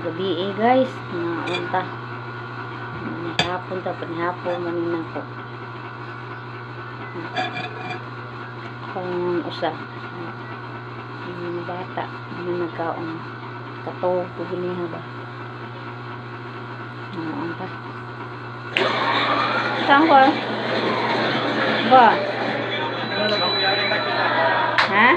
gabi guys, naunta hapon tapos hapon manina ko kung usa yung bata na nagkaon kato puginiha ba naunta saan ko ba ha?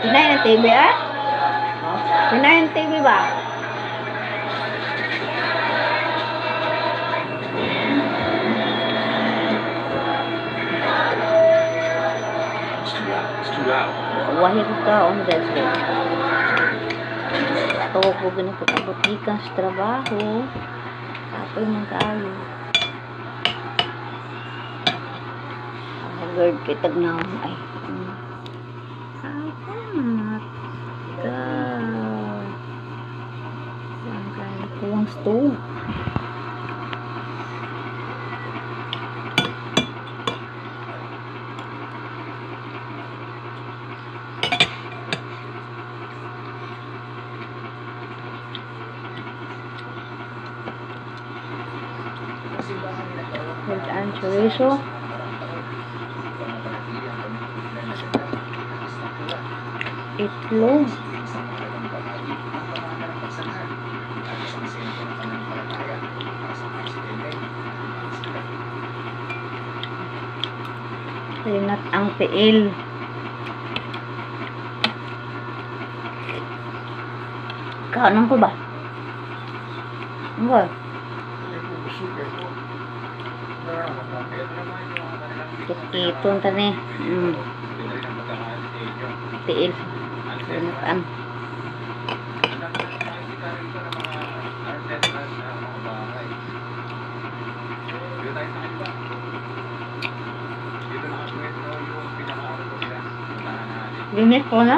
Pinay ng TV ah? Pinay ng TV ba? Wahid ka on that day. Ito ko ganito kabutikan sa trabaho. Apoy ng kaayo. Agad kitag naman ay. Kuwang stove. With ang chorizo. Itlog. Rinat ang tiil. Kaanong ko ba? Ano ba? Kitong tani. Tiil. Rinatan. Limit ko na.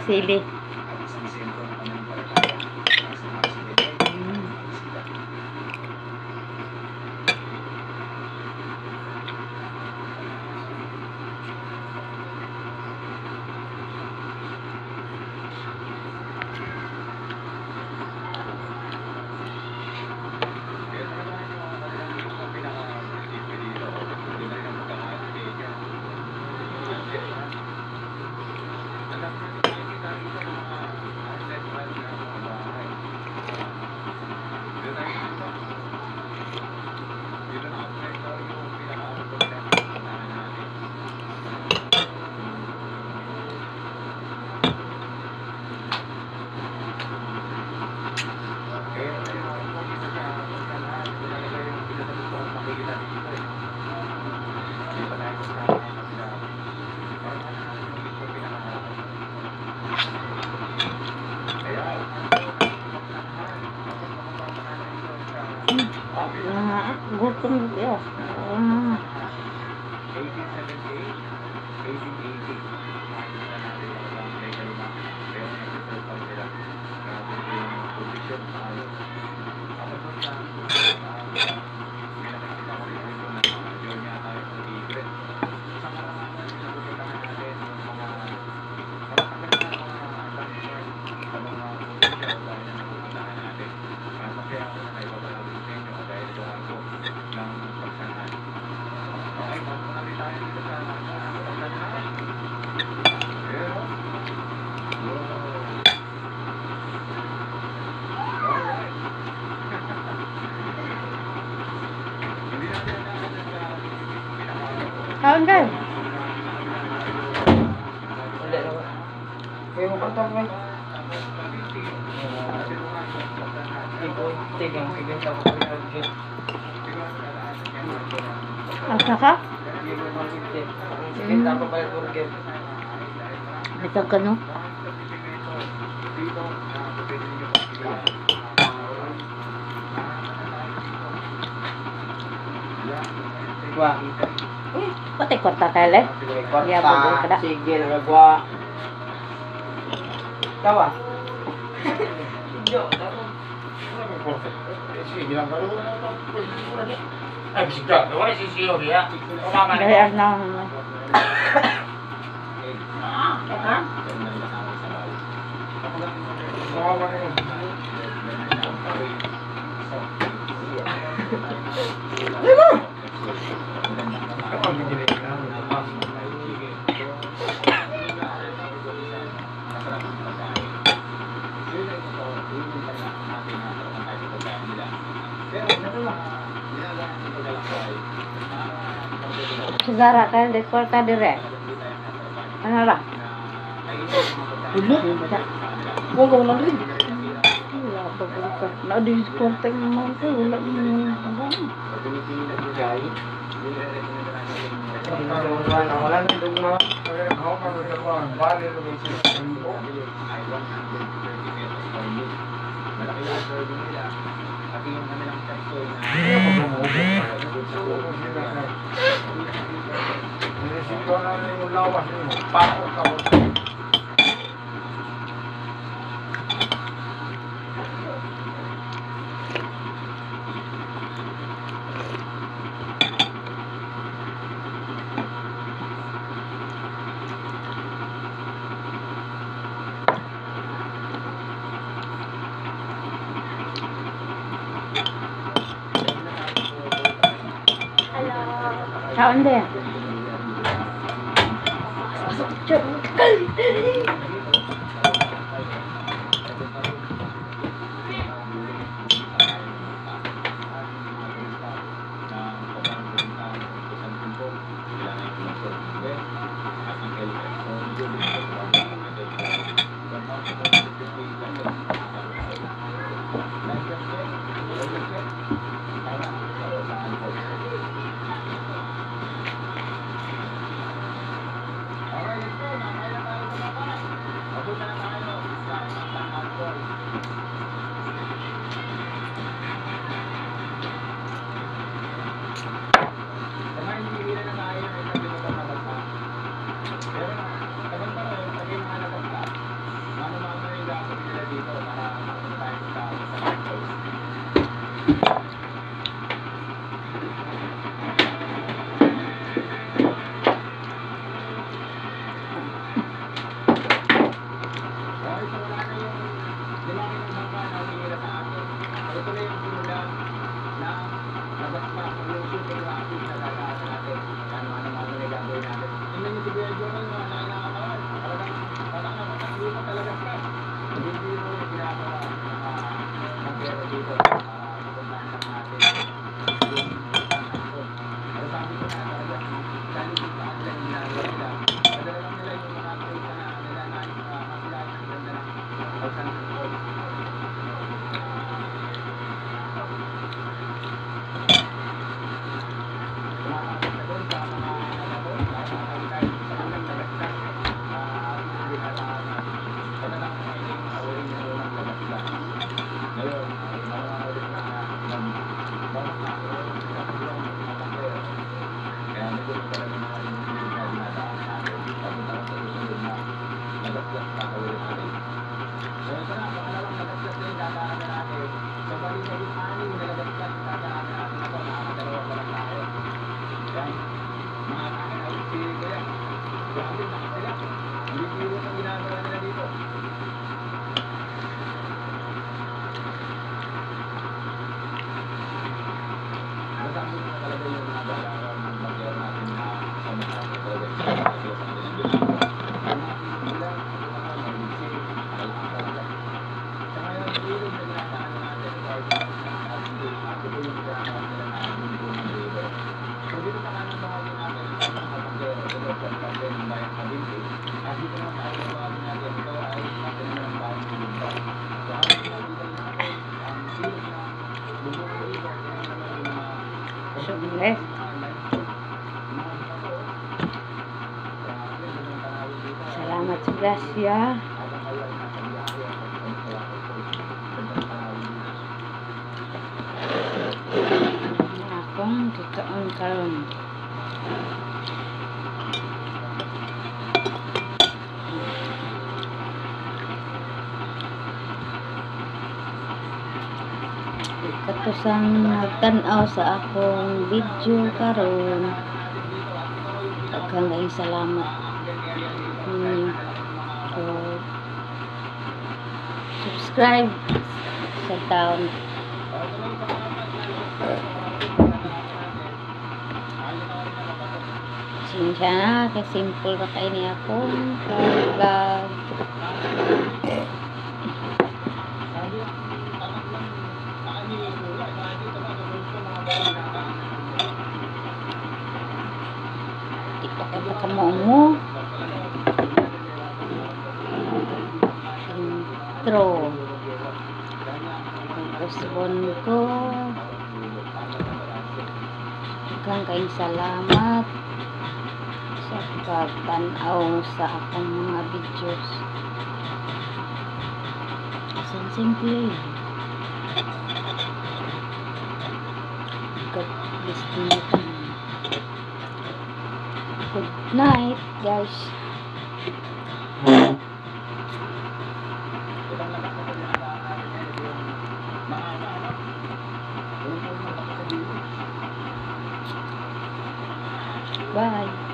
Sili. Gutom ya. Kaon kayo? Kayo mo kontak mo. Asa ka? Ito ka no? Wah. Pati kwarta kailan. Ya, bagay kada. Sige, nagagwa. Tawa. Sige lang ka rin. Ay, bisigla. Wala si Siyo dia. Dahil na. Segara kan di kwarta dire. Ano ra? Ulo? Huwag ka walang rin. Wala pa ko. Na di kwarta mo ko wala mo. Wala rin dugma. Saan din? Sugles. Salamat sa grasya. Akong tutuon karon. sang nagtan-aw sa akong video karon. Daghang kayong salamat ninyo. So, subscribe sa taon. Sinsya na, kay simple ra kay ni akong vlog. Di pa kayo pagkamuungo. Intro. Tapos ko. Daghang kayong salamat sa pagtanaw sa akong mga videos. Simple. God bless you. Good night, guys. Bye.